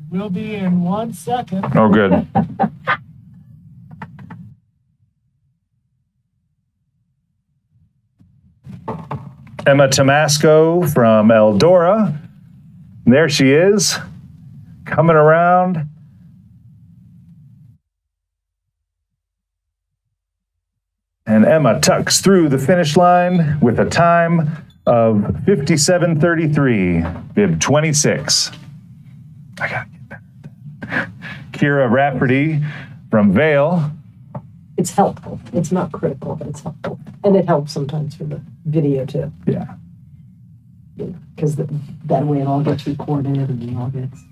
We'll be in 1 second. Oh, good. Emma Tomasco from Eldora. There she is, coming around. And Emma tucks through the finish line with a time of 57:33, bib 26. I gotta get better at that. Kira Rafferty from Vail. It's helpful. It's not critical, but it's helpful. And it helps sometimes for the video too. Yeah. Because that way it all gets recorded and it all gets.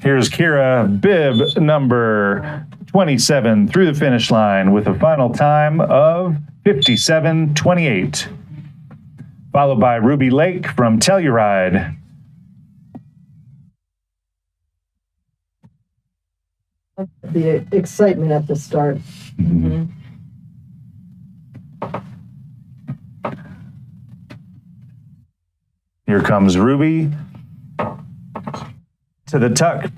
Here's Kira, bib number 27 through the finish line with a final time of 57:28. Followed by Ruby Lake from Telluride. The excitement at the start. Mm-hmm. Here comes Ruby. To the tuck,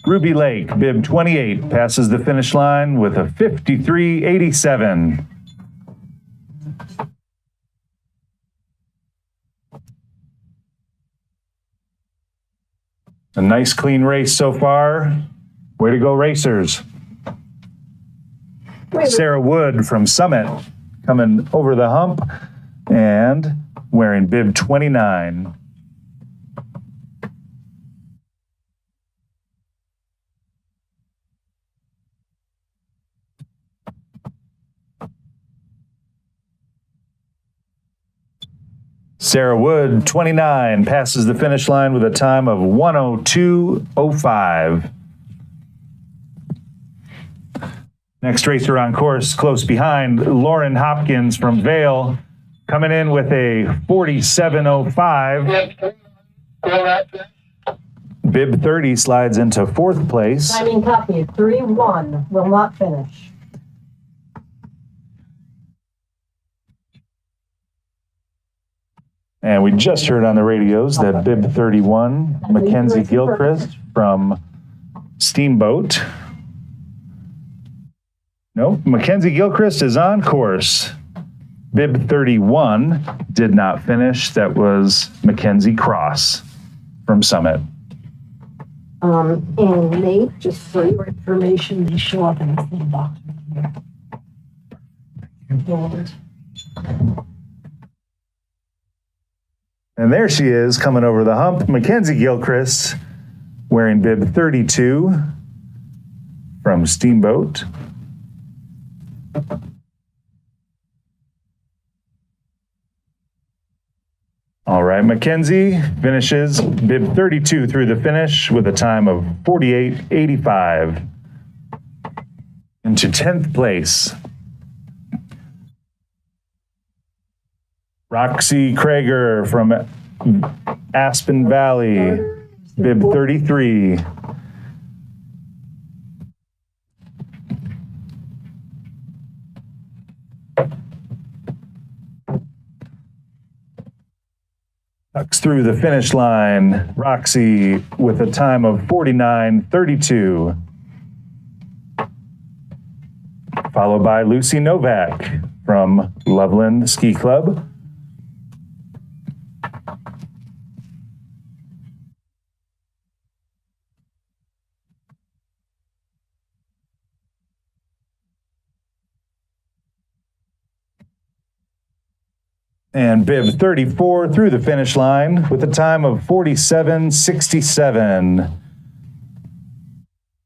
Ruby Lake, bib 28, passes the finish line with a 53:87. A nice clean race so far. Way to go, racers. Sarah Wood from Summit coming over the hump and wearing bib 29. Sarah Wood, 29, passes the finish line with a time of 1:02:05. Next racer on course, close behind, Lauren Hopkins from Vail, coming in with a 47:05. Bib 30 slides into fourth place. Timing copy, 3-1, will not finish. And we just heard on the radios that bib 31, Mackenzie Gilchrist from Steamboat. No, Mackenzie Gilchrist is on course. Bib 31 did not finish. That was Mackenzie Cross from Summit. And Nate, just for your information, they show up in the same document here. And there she is coming over the hump. Mackenzie Gilchrist wearing bib 32 from Steamboat. All right, Mackenzie finishes bib 32 through the finish with a time of 48:85 into 10th place. Roxy Krager from Aspen Valley, bib 33. Tucks through the finish line, Roxy with a time of 49:32. Followed by Lucy Novak from Loveland Ski Club. And bib 34 through the finish line with a time of 47:67.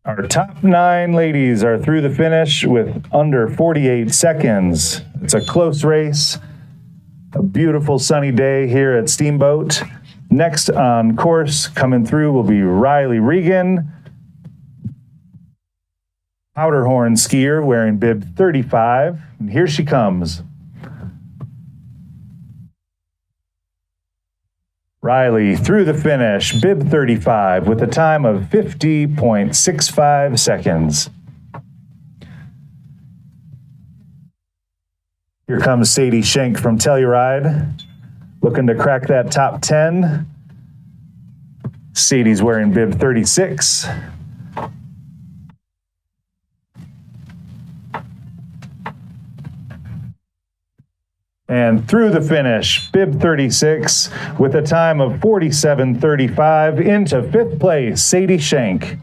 Our top 9 ladies are through the finish with under 48 seconds. It's a close race, a beautiful sunny day here at Steamboat. Next on course coming through will be Riley Regan, Powderhorn skier wearing bib 35. And here she comes. Riley through the finish, bib 35 with a time of 50.65 seconds. Here comes Sadie Schenk from Telluride, looking to crack that top 10. Sadie's wearing bib 36. And through the finish, bib 36 with a time of 47:35 into 5th place, Sadie Schenk.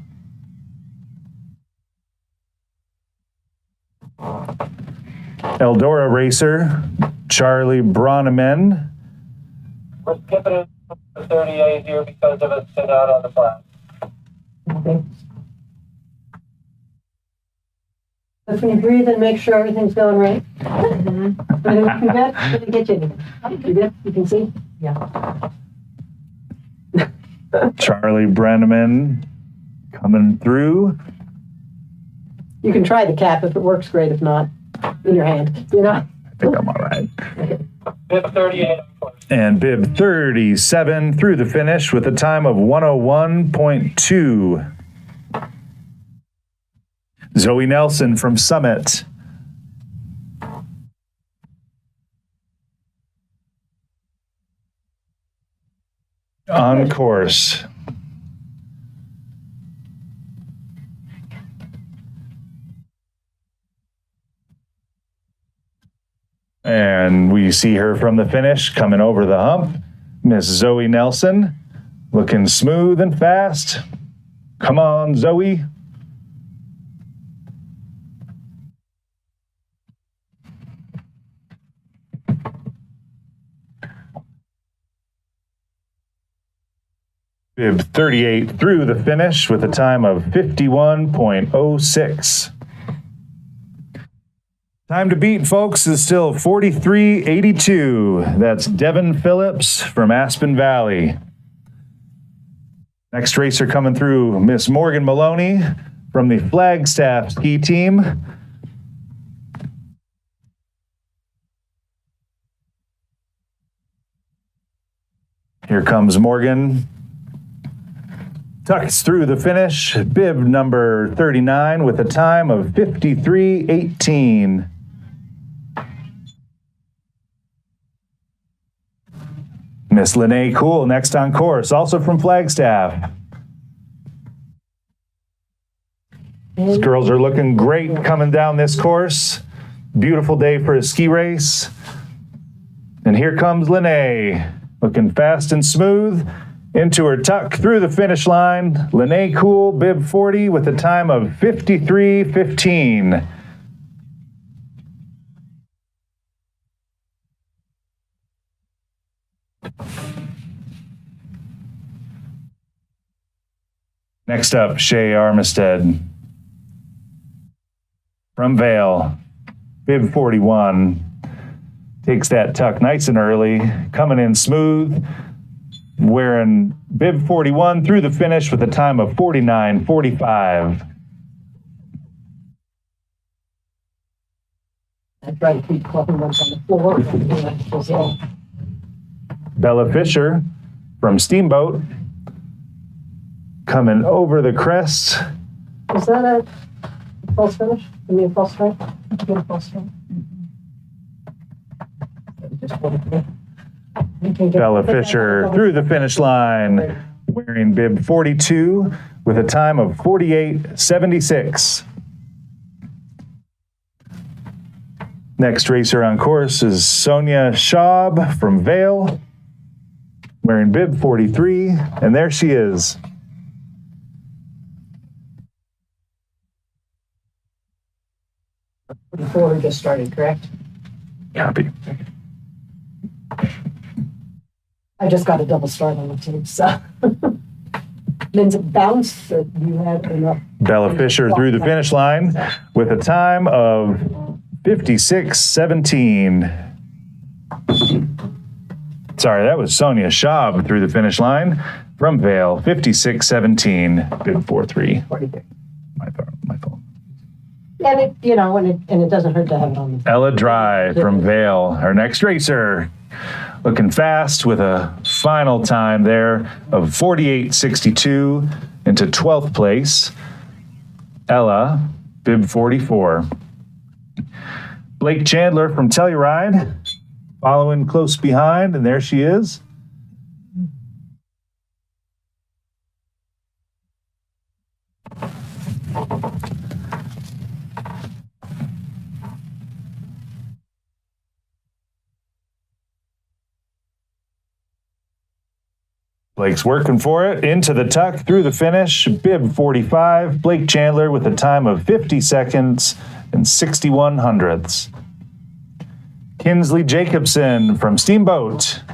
Eldora racer, Charlie Broneman. We're skipping it to 38 here because of a sit out on the flat. Okay. But can you breathe and make sure everything's going right? Mm-hmm. Everything looking good? Did it get you anything? You good? You can see? Yeah. Charlie Brenneman coming through. You can try the cap if it works great. If not, in your hand. You know? I think I'm all right. Bib 38. And bib 37 through the finish with a time of 101.2. Zoe Nelson from Summit. On course. And we see her from the finish coming over the hump. Miss Zoe Nelson, looking smooth and fast. Come on, Zoe. Bib 38 through the finish with a time of 51.06. Time to beat, folks, is still 43.82. That's Devin Phillips from Aspen Valley. Next racer coming through, Miss Morgan Maloney from the Flagstaff ski team. Here comes Morgan. Tucks through the finish, bib number 39 with a time of 53.18. Miss Lene Cool next on course, also from Flagstaff. These girls are looking great coming down this course. Beautiful day for a ski race. And here comes Lene, looking fast and smooth. Into her tuck through the finish line. Lene Cool, bib 40 with a time of 53.15. Next up, Shay Armistead from Vail, bib 41. Takes that tuck nice and early, coming in smooth. Wearing bib 41 through the finish with a time of 49.45. I try to keep clubbing ones on the floor. Bella Fisher from Steamboat coming over the crest. Is that a false finish? Give me a false strike. Give me a false strike. Just one. Bella Fisher through the finish line, wearing bib 42 with a time of 48.76. Next racer on course is Sonia Schaub from Vail, wearing bib 43, and there she is. Before we just started, correct? Copy. I just got a double start on the team, so. Means it bounced, or you had enough? Bella Fisher through the finish line with a time of 56.17. Sorry, that was Sonia Schaub through the finish line from Vail, 56.17, bib 43. 43. My fault. And it, you know, and it doesn't hurt to have it on the. Ella Dry from Vail, our next racer. Looking fast with a final time there of 48.62 into 12th place. Ella, bib 44. Blake Chandler from Telluride following close behind, and there she is. Blake's working for it, into the tuck, through the finish, bib 45, Blake Chandler with a time of 50 seconds and 61 hundredths. Kinsley Jacobson from Steamboat.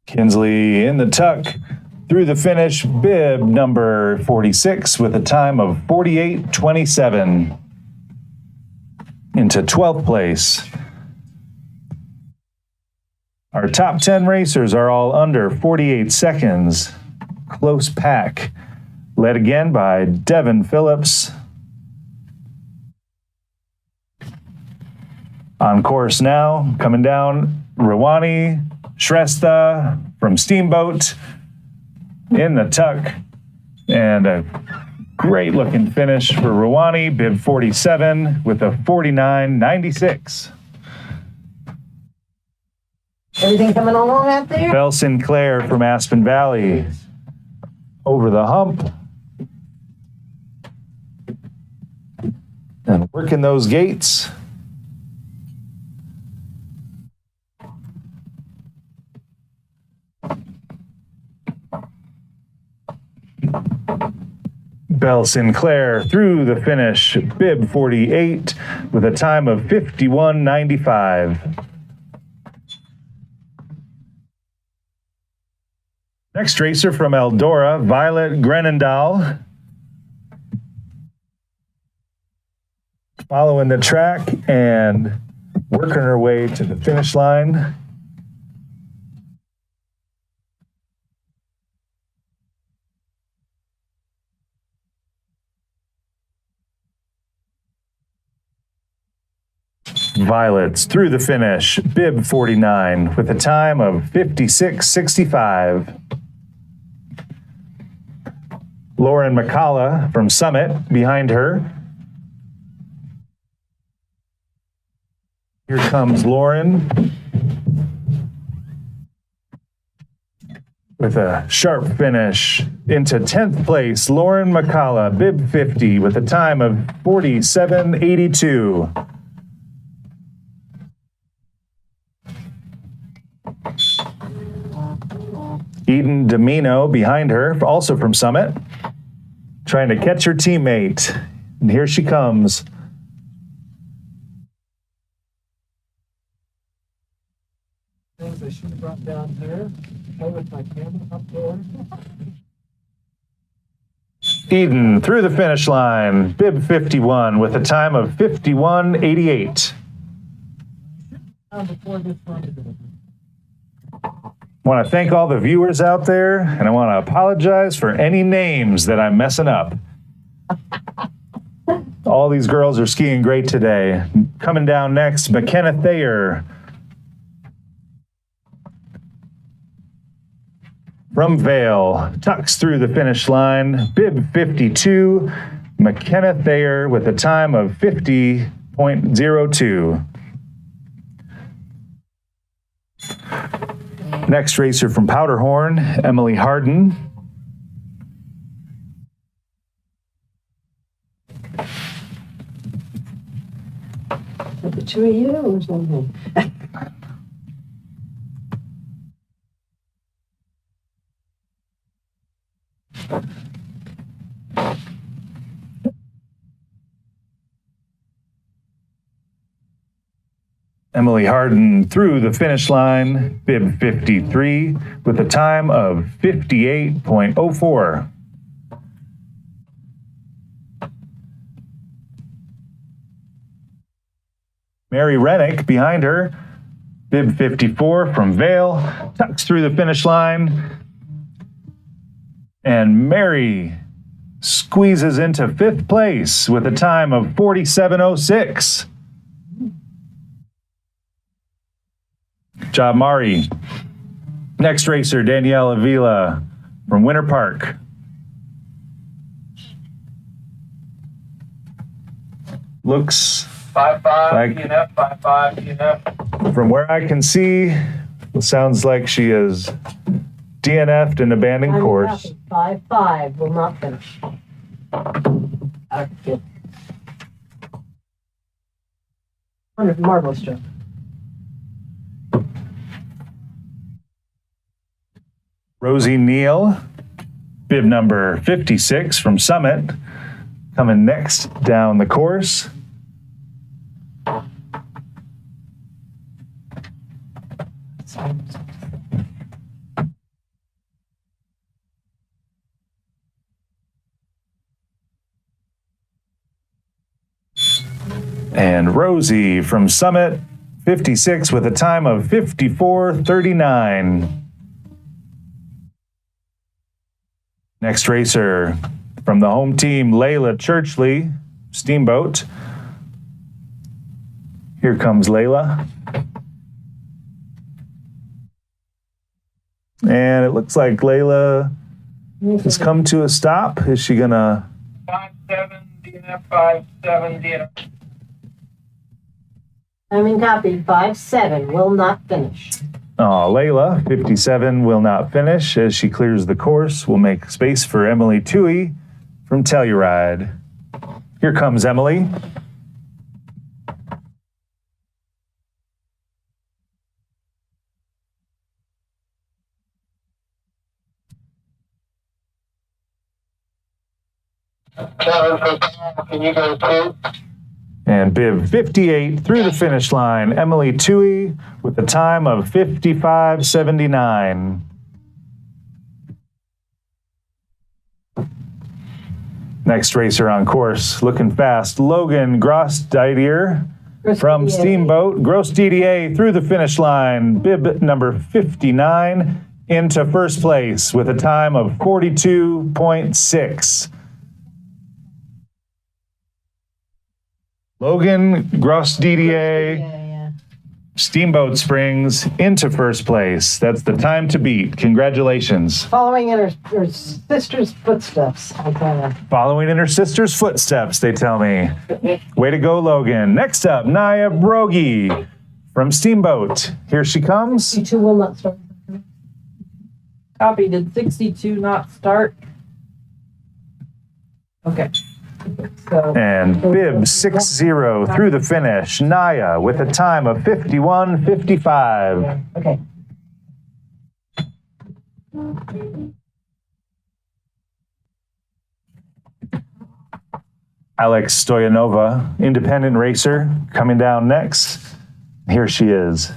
Kinsley in the tuck, through the finish, bib number 46 with a time of 48:27 into 12th place. Our top 10 racers are all under 48 seconds. Close pack, led again by Devin Phillips. On course now, coming down, Rawani Shrestha from Steamboat in the tuck, and a great looking finish for Rawani, bib 47 with a 49.96. Everything coming along out there? Belle Sinclair from Aspen Valley over the hump and working those gates. Belle Sinclair through the finish, bib 48 with a time of 51.95. Next racer from Eldora, Violet Grenendal. Following the track and working her way to the finish line. Violets through the finish, bib 49 with a time of 56.65. Lauren McCullough from Summit behind her. Here comes Lauren with a sharp finish into 10th place. Lauren McCullough, bib 50 with a time of 47.82. Eden Domino behind her, also from Summit, trying to catch her teammate. And here she comes. Things I should have brought down here. I with my camera up there. Eden through the finish line, bib 51 with a time of 51.88. Before this one. I want to thank all the viewers out there, and I want to apologize for any names that I'm messing up. All these girls are skiing great today. Coming down next, McKenna Thayer from Vale, tucks through the finish line, bib 52, McKenna Thayer with a time of 50.02. Next racer from Powderhorn, Emily Harden. The two of you or something? Emily Harden through the finish line, bib 53, with a time of 58.04. Mary Rennick behind her, bib 54 from Vale, tucks through the finish line. And Mary squeezes into 5th place with a time of 47.06. Job Mari. Next racer, Danielle Avila from Winter Park. Looks 5-5 like, DNF, 5-5 DNF. from where I can see, it sounds like she is DNF'd and abandoned Timing course. copy. 5-5 will not finish. Okay. Marvelous job. Rosie Neal, bib number 56 from Summit, coming next down the course. And Rosie from Summit, 56 with a time of 54:39. Next racer from the home team, Layla Churchley, Steamboat. Here comes Layla. And it looks like Layla has come to a stop. Is she gonna? 5-7, DNF, 5-7, DNF. Timing copy. 5-7 will not finish. Oh, Layla, 57, will not finish. As she clears the course, we'll make space for Emily Toohey from Telluride. Here comes Emily. Kevin, can you go too? And bib 58 through the finish line, Emily Toohey with a time of 55:79. Next racer on course, looking fast, Logan Gross-Didier from Steamboat. Gross-Didier through the finish line, bib number 59 into first place with a time of 42.6. Logan Gross-Didier, Yeah. Steamboat Springs into first place. That's the time to beat. Congratulations. Following in her sister's footsteps, I tell you. Following in her sister's footsteps, they tell me. Way to go, Logan. Next up, Naya Brogy from Steamboat. Here she comes. 62 will not start. Copy, did 62 not start? Okay. So, And bib 60 through the finish, Naya with a time of 51:55. Okay. Alex Stoyanova, independent racer, coming down next. Here she is.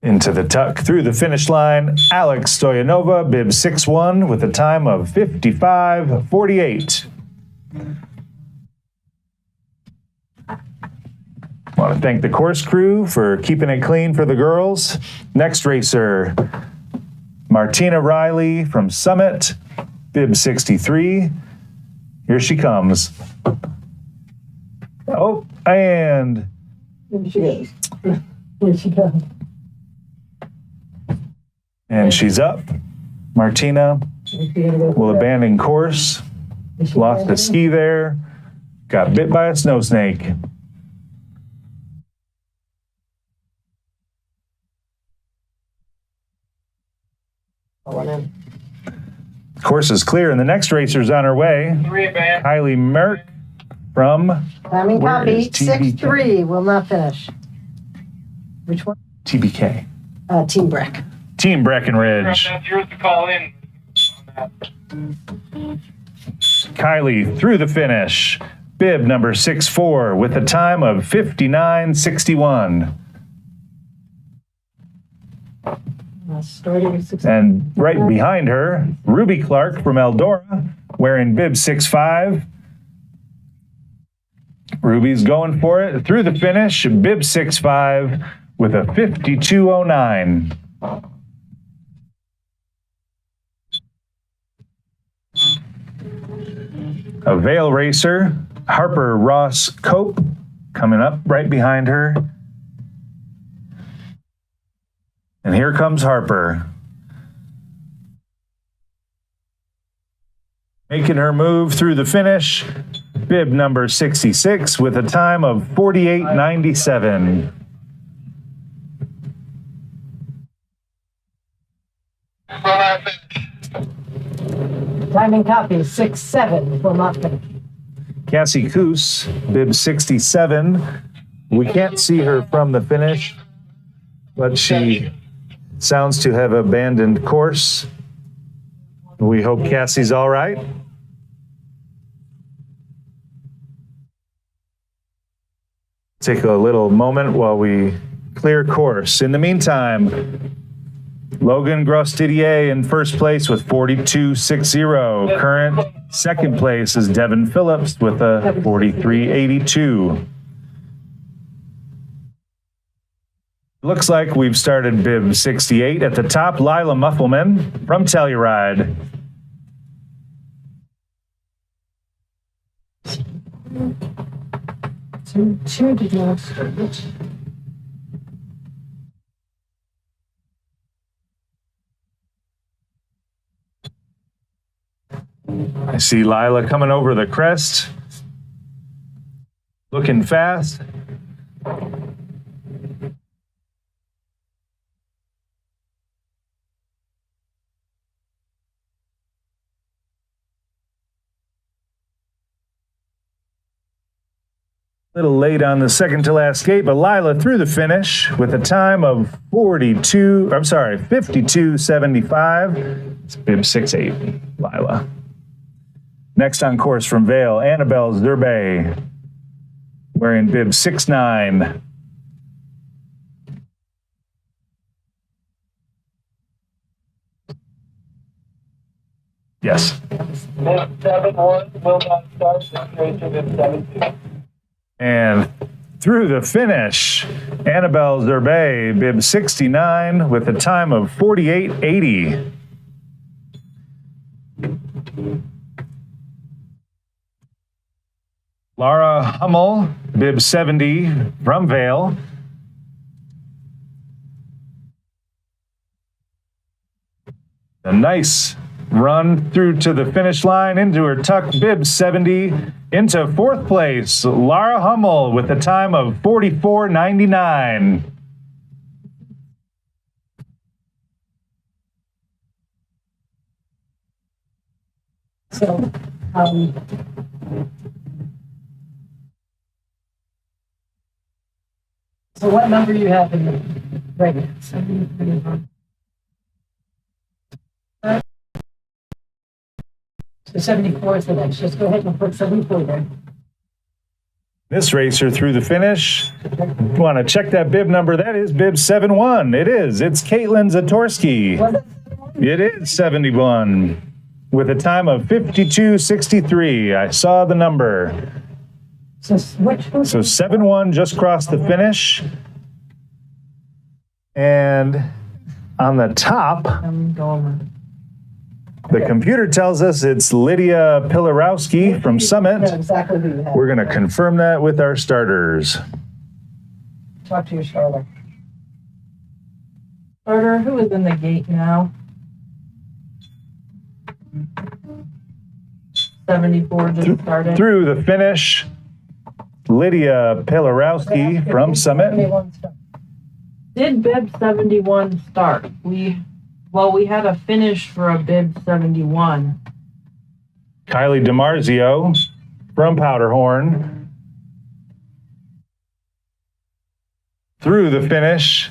Into the tuck through the finish line, Alex Stoyanova, bib 61 with a time of 55:48. Want to thank the course crew for keeping it clean for the girls. Next racer, Martina Riley from Summit, bib 63. Here she comes. Oh, and Here she goes. Here she goes. she's up. Martina will abandon course. Lost a ski there. Got bit by a snow snake. Course is clear, and the next racer's on her way. 3 abandoned. Kylie Merck from Timing Where copy. is TBK? 6-3 will not finish. Which one? TBK. Team Breck. Team Breckenridge. That's yours to call in. On that. Kylie through the finish. Bib number 64 with a time of 59:61. Starting with 6. And right behind her, Ruby Clark from Eldora, wearing bib 65. Ruby's going for it through the finish, bib 65 with a 52:09. A Vail racer, Harper Ross Cope, coming up right behind her. And here comes Harper. Making her move through the finish, bib number 66 with a time of 48.97. Timing copy, 6-7, will not finish. Cassie Coos, bib 67. We can't see her from the finish, but she sounds to have abandoned course. We hope Cassie's all right. Take a little moment while we clear course. In the meantime, Logan Grostidier in first place with 42.60. Current second place is Devin Phillips with a 43.82. Looks like we've started bib 68 at the top. Lila Muffelman from Telluride. Two did not start. I see Lila coming over the crest. Looking fast. Little late on the second to last skate, but Lila through the finish with a time of 52.75. It's bib 6.8, Lila. Next on course from Vail, Annabelle Zerbe, wearing bib 6.9. Yes. Bib 7-1 will not start. This race is bib 7-2. And through the finish, Annabelle Zerbe, bib 69 with a time of 48.80. Lara Hummel, bib 70 from Vail. A nice run through to the finish line into her tuck, bib 70 into fourth place. Lara Hummel with a time of 44.99. So, so what number do you have in the right now? 73. So 74 is the next. Just go ahead and put 74 there. This racer through the finish. You want to check that bib number? That is bib 71. It is. It's Caitlin Zatorski. Was it? It is 71 with a time of 52.63. I saw the number. So which one? So 7-1 just crossed the finish. And on the top, I'm going. the computer tells us it's Lydia Pilarowski from Yeah, Summit. exactly who you have. We're going to confirm that with our starters. Talk to your starter. Starter, who is in the gate now? 74 just started. Through the finish, Lydia Pilarowski from Summit. 71 start. Did bib 71 start? We had a finish for a bib 71. Kylie DiMarzio from Powderhorn. Through the finish,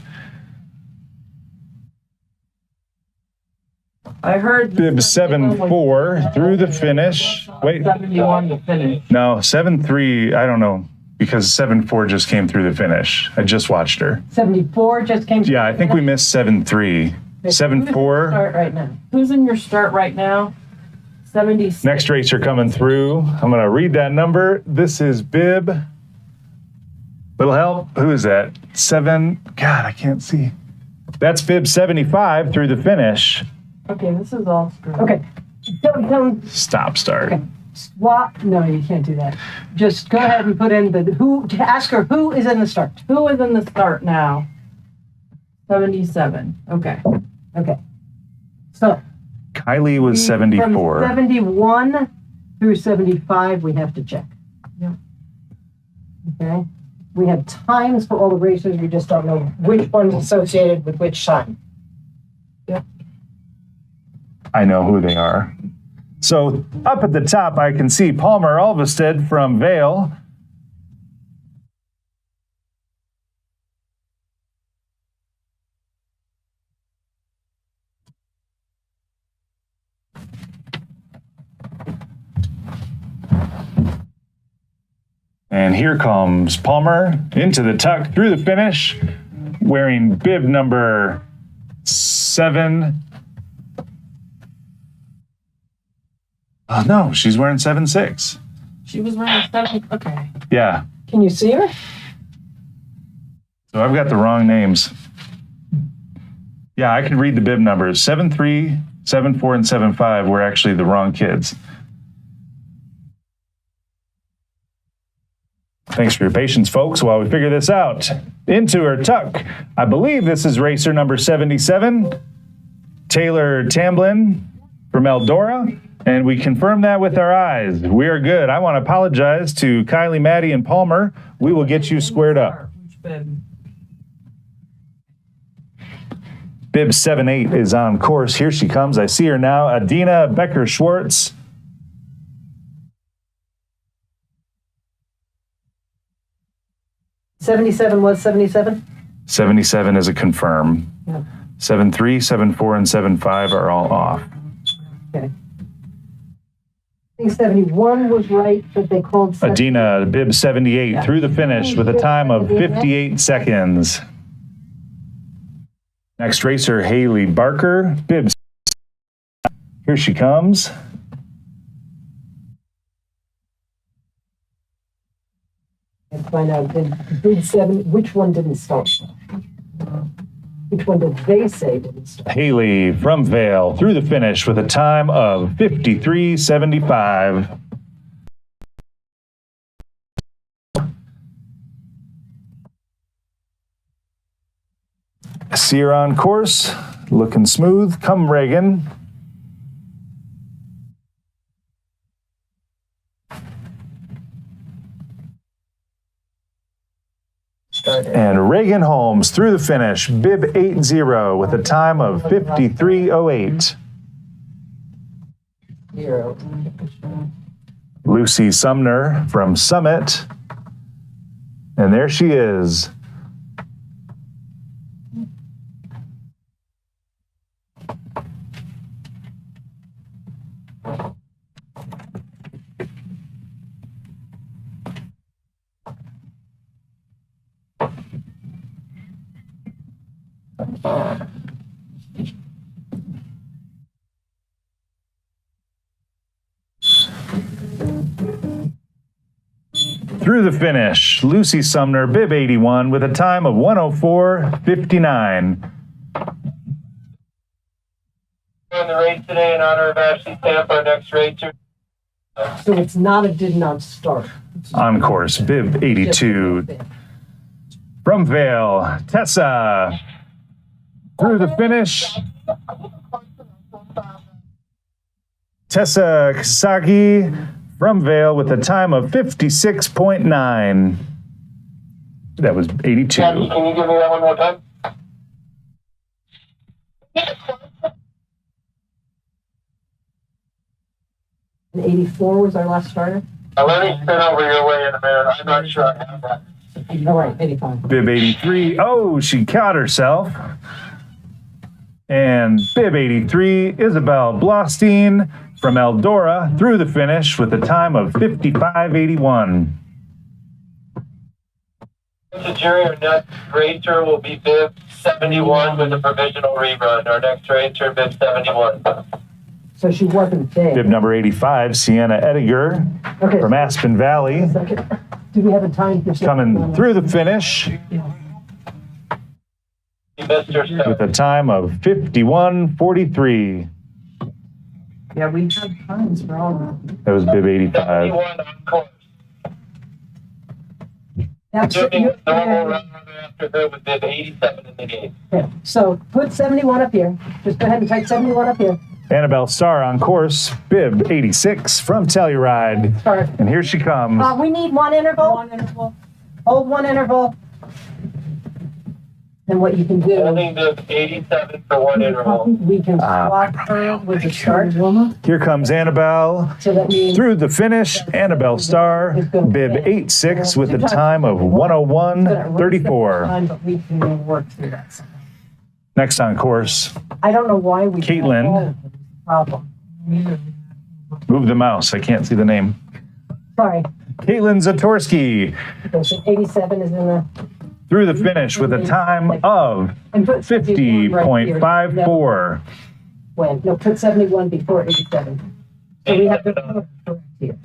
I heard bib 7-4 through the finish. Wait, 71 to finish. no, 7-3, I don't know, because 7-4 just came through the finish. I just watched her. 74 just came. Yeah, I think we missed 7-3. 7-4. Start right now. Who's in your start right now? 76. Next racer coming through. I'm going to read that number. This is bib. Little help. Who is that? 7. God, I can't see. That's bib 75 through the finish. Okay, this is all screwed. Okay. Don't Stop start. okay. Swap. No, you can't do that. Just go ahead and put in the who. Ask her who is in the start. Who is in the start now? 77. Okay. Okay. So Kylie was From 74. 71 through 75, we have to check. Yep. Okay. We have times for all the racers. We just don't know which one's associated with which time. I know who they are. So up at the top, I can see Palmer Alvestead from Vail. And here comes Palmer into the tuck through the finish, wearing bib number 7. Oh no, she's wearing 7-6. She was wearing 7. Okay. Yeah, Can you see her? so I've got the wrong names. Yeah, I can read the bib numbers. 7-3, 7-4, and 7-5 were actually the wrong kids. Thanks for your patience, folks, while we figure this out. Into her tuck. I believe this is racer number 77, Taylor Tamblin from Eldora, and we confirm that with our eyes. We are good. I want to apologize to Kylie, Maddie, and Palmer. We will get you squared up. Which bib? Bib 7-8 is on course. Here she comes. I see her now. Adina Becker-Schwartz. '77 was 77. 77 is a confirm. Yeah. 7-3, 7-4, and 7-5 are all off. Okay. I think 71 was right, but they called. Adina, bib 78, through the finish with a time of 58 seconds. Next racer, Haley Barker, bib. Here she comes. And find out did 7. Which one didn't start? Which one did they say didn't start? Haley from Vail through the finish with a time of 53.75. See her on course, looking smooth. Come, Reagan. And Reagan Holmes through the finish, bib 80 with a time of 53.08. 0. Lucy Sumner from Summit. And there she is. Through the finish, Lucy Sumner, bib 81, with a time of 104.59. On the race today in honor of Ashley Stamp, our next racer. So it's not a did not start. On course, bib 82. From Vail, Tessa. Through the finish, Tessa Kasagi from Vail with a time of 56.9. That was 82. Can you give me that one more time? And 84 was our last starter. Let me spin over your way in a minute. I'm not sure I have that. All right, 85. Bib 83. Oh, she caught herself. And bib 83, Isabel Blostein from Eldora through the finish with a time of 55.81. The jury, our next racer will be bib 71 with a provisional rerun. Our next racer, bib 71. So she wasn't there. Bib number 85, Sienna Ediger Okay. from Aspen Valley, Second. Do we have a time for coming through the finish You missed your with step. a time of 51.43. Yeah, we had times for all of them. That was bib 85. 71 on course. That's Doing the normal run after her with bib 87 in the game. Okay. So put 71 up here. Just go ahead and type 71 up here. Annabelle Starr on course, bib 86 from Telluride. Start. And here she comes. We need one interval. Hold one interval. And what you can do, Holding bib 87 for one interval. we can swap her with the start. Here comes Annabelle. So that means Through the finish, Annabelle Starr, bib 86 with a time of 101.34. time, but we can work through that. Next on course, I don't know why we. Caitlin. Problem. move the mouse, I can't see the name. Sorry. Caitlin Zatorsky, So 87 is in the. through the finish with a time of And put 50.54. When? No, put 71 before 87. So we have to correct here. You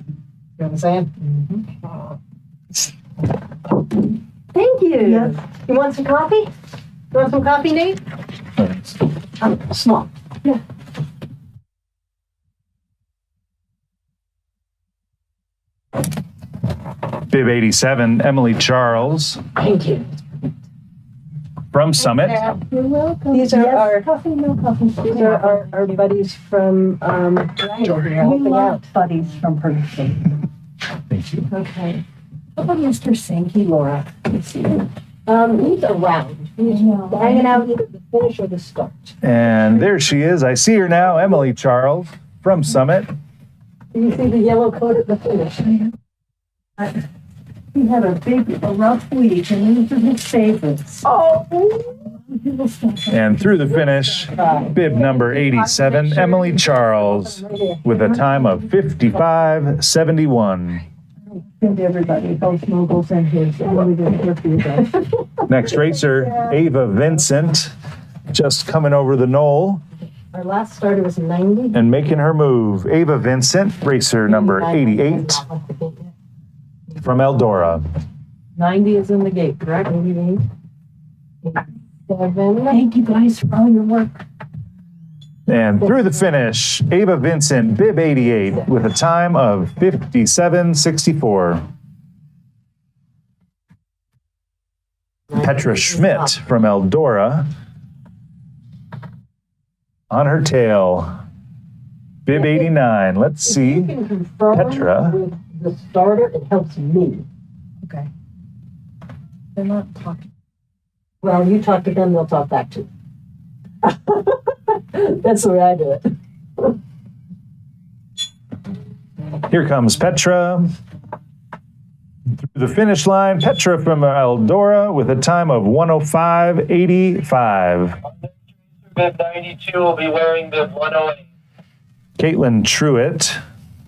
know what I'm saying? Thank you. Yes. You want some coffee? You want some coffee, Nate? Small. Yeah. Bib 87, Emily Charles Thank you. from Summit. You're welcome. These are our coffee, no coffee. These are our buddies from Durango here helping out. Buddies from Princeton. Thank you. Okay. How about Mr. Sankey, Laura? He's around. He's hanging out either the finish or the start. And there she is. I see her now, Emily Charles from Summit. You see the yellow coat at the finish. He had a rough week, and these are his favorites. Oh. And through the finish, bib number 87, Emily Charles with a time of 55.71. And everybody, both moguls and his, and really didn't care for you guys. Next racer, Ava Vincent, just coming over the knoll Our last starter was 90. and making her move. Ava Vincent, racer number 88 from Eldora. 90 is in the gate, correct? 88. 7. Thank you guys for all your work. And through the finish, Ava Vincent, bib 88 with a time of 57.64. Petra Schmidt from Eldora on her tail. Bib 89. Let's If you see. can confirm Petra. with the starter, it helps me. Okay. They're not talking. Well, you talk to them, they'll talk back to you. That's the way I do it. Here comes Petra. Through the finish line, Petra from Eldora with a time of 105.85. Bib 92 will be wearing bib 108. Caitlin Truitt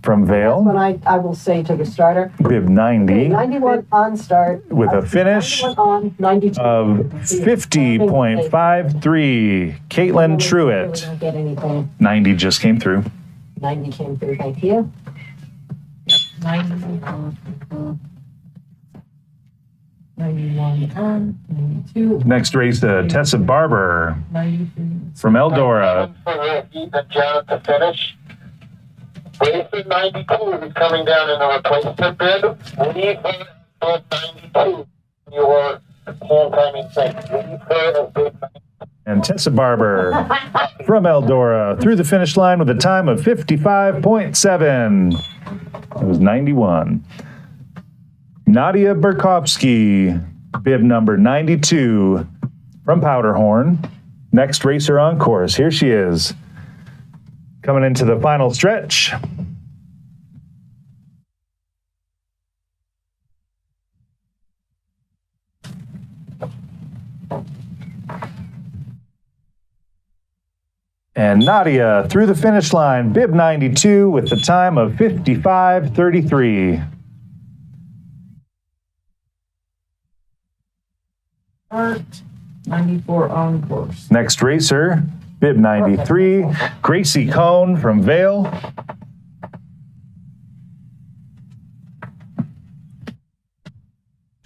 from That's Vale, when I will say to the starter, bib 90 91 on start. with a finish 91 on, 92. of 50.53. Caitlin We Truitt. don't get anything. 90 just came through. 90 came through. Thank you. 91 on, 92, Next race, Tessa Barber 93. from Eldora. For Ethan John to finish. Racer 92 is coming down in the replacement bid. Leave her at 92. Your hand timing thing. Leave her at bid 92. And Tessa Barber from Eldora through the finish line with a time of 55.7. It was 91. Nadia Burkovsky, bib number 92 from Powderhorn. Next racer on course. Here she is. Coming into the final stretch. And Nadia through the finish line, bib 92 with the time of 55.33. Start, 94 on course. Next racer, bib 93, Gracie Cohn from Vale.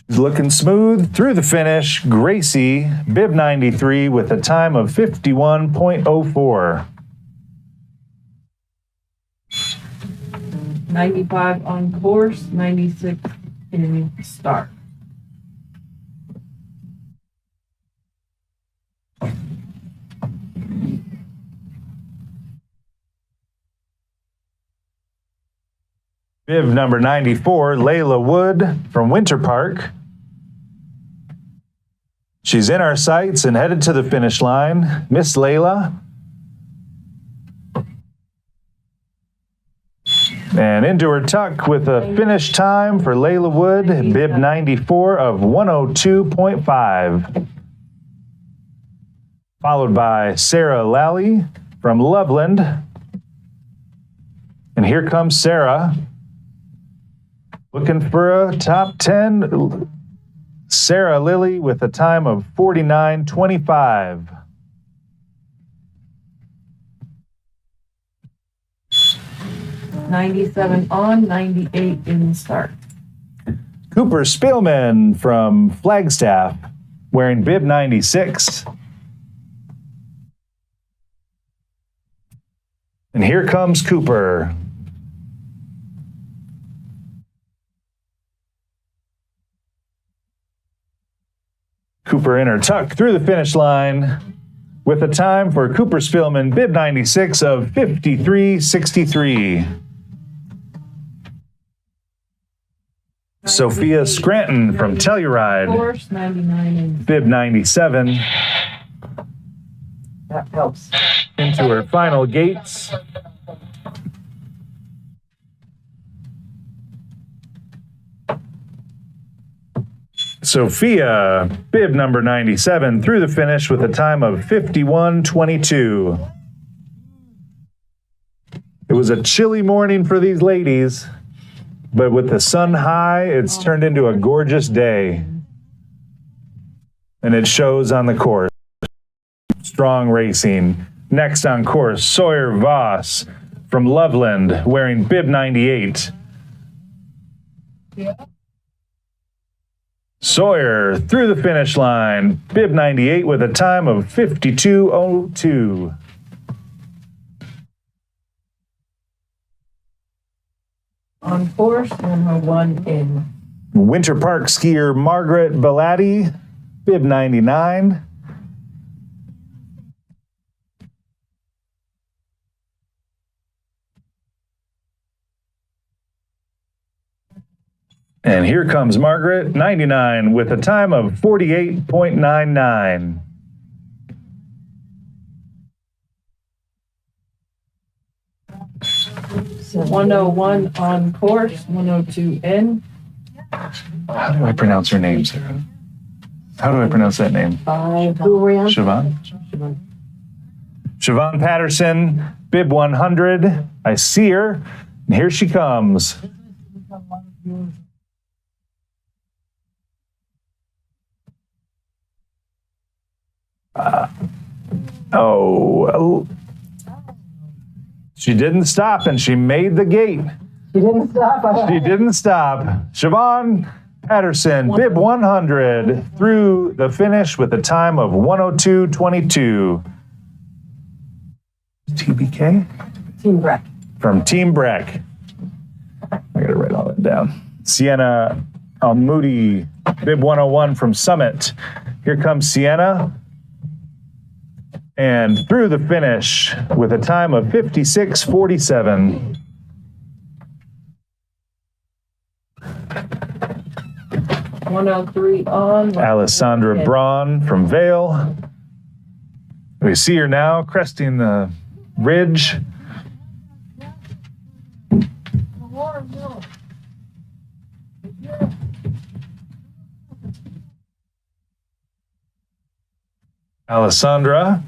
She's looking smooth through the finish. Gracie, bib 93 with a time of 51.04. 95 on course, 96 in start. Bib number 94, Layla Wood from Winter Park. She's in our sights and headed to the finish line. Miss Layla. And into her tuck with a finish time for Layla Wood, bib 94 of 102.5. Followed by Sarah Lally from Loveland. And here comes Sarah. Looking for a top 10. Sarah Lilly with a time of 49.25. '97 on, '98 in the start. Cooper Spielman from Flagstaff, wearing bib 96. And here comes Cooper. Cooper in her tuck through the finish line with a time for Cooper Spielman, bib 96 of 53.63. Sophia Scranton from Telluride, Course 99 in. bib 97, That helps. into her final gates. Sophia, bib number 97, through the finish with a time of 51.22. It was a chilly morning for these ladies, but with the sun high, it's turned into a gorgeous day. And it shows on the course. Strong racing. Next on course, Sawyer Voss from Loveland, wearing bib 98. Sawyer through the finish line, bib 98 with a time of 52.02. On course 101 in. Winter Park skier Margaret Belatti, bib 99. And here comes Margaret, 99, with a time of 48.99. So 101 on course, 102 in. How do I pronounce her name, Sarah? How do I pronounce that name? Who were we on? Siobhan? Siobhan Patterson, bib 100. I see her, and here she comes. She didn't stop, and she made the gate. She didn't stop. She didn't stop. Siobhan Patterson, bib 100, through the finish with a time of 102.22. TBK? Team Breck. From Team Breck. I gotta write all that down. Sienna Moody, bib 101 from Summit. Here comes Sienna. And through the finish with a time of 56.47. '103 on. Alessandra Braun from Vale. We see her now cresting the ridge. Alessandra.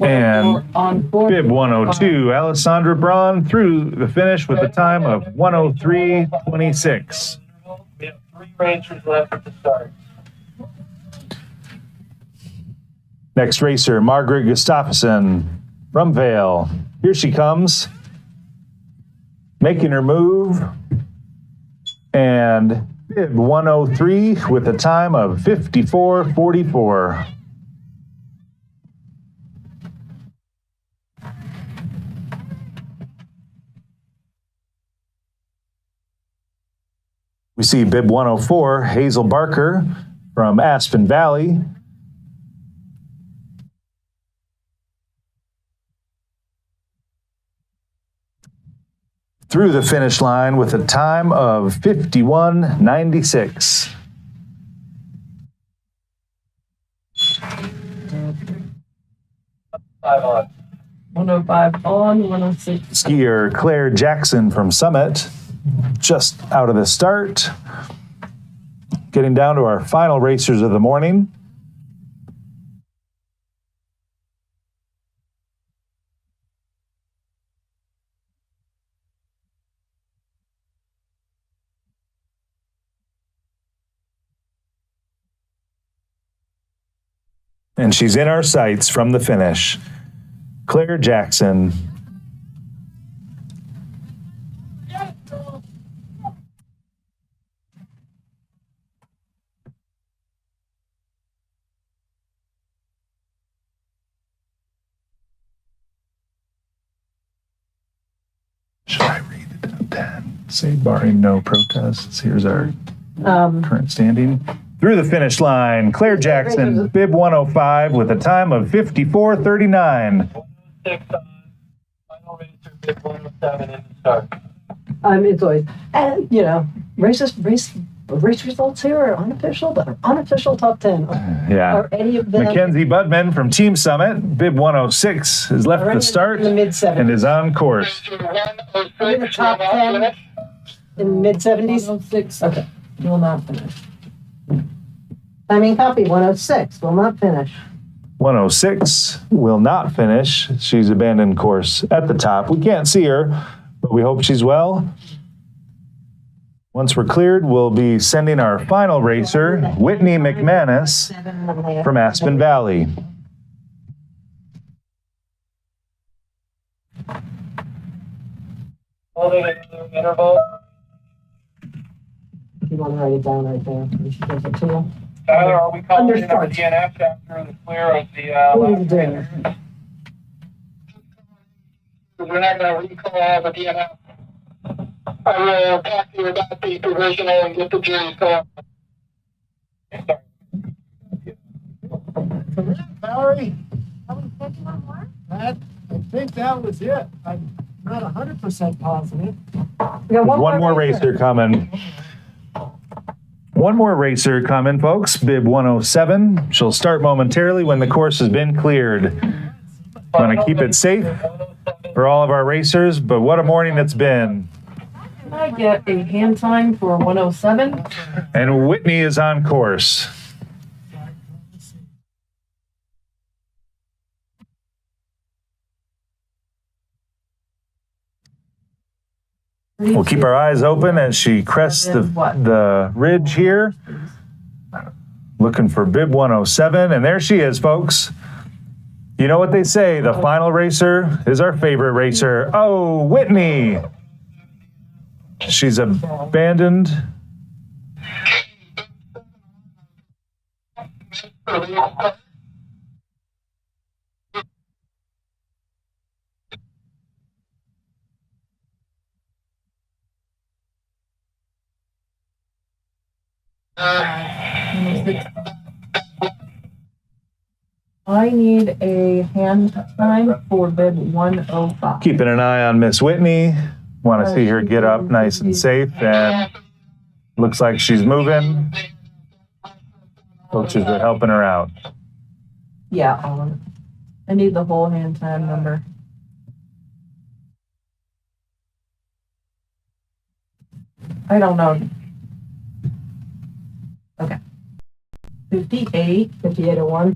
And on course. bib 102, Alessandra Braun through the finish with a time of 103.26. We have 3 racers left at the start. Next racer, Margaret Gustafson from Vale. Here she comes, making her move. And bib 103 with a time of 54.44. We see bib 104, Hazel Barker from Aspen Valley. through the finish line with a time of 51:96. Five on. 105 on, 106. Skier Claire Jackson from Summit just out of the start. Getting down to our final racers of the morning. And she's in our sights from the finish. Claire Jackson. Should I read it then? Say barring no protests. Here's our current standing. Through the finish line, Claire Jackson, bib 105 with a time of 54:39. 6 on. Final racer, bib 107 in the start. It's always, and you know, race results here are unofficial, but are unofficial top 10. Yeah. Are any of them Mackenzie Budman from Team Summit, bib 106, has left the start in the mid-70s? and is on course. In the top 10 in mid-70s? 106 Okay. will not finish. Timing copy, 106, will not finish. 106 will not finish. She's abandoned course at the top. We can't see her, but we hope she's well. Once we're cleared, we'll be sending our final racer, Whitney Mcmanus from Aspen Valley. Holding another interval. If you want to write it down right there, you should give it to you. Tyler, are we calling in Understart. the DNF chapter the clear of the Who is last doing racer? it? We're not going to recall the DNF. I will talk to you about the provisional and get the jury call. Valerie? I think that was it. I'm not 100% positive. We got One more racer coming. One more racer coming, folks. Bib 107. She'll start momentarily when the course has been cleared. Want to keep it safe for all of our racers, but what a morning it's been. Can I get a hand time for 107? And Whitney is on course. We'll keep our eyes open as she crests the ridge here. Looking for bib 107, and there she is, folks. You know what they say, the final racer is our favorite racer. Oh, Whitney. She's abandoned. I need a hand time for bib 105. Keeping an eye on Miss Whitney. Want to see her get up nice and safe, and looks like she's moving. Coaches are helping her out. Yeah, all of it. I need the whole hand time number. I don't know. Okay. 58. 5801.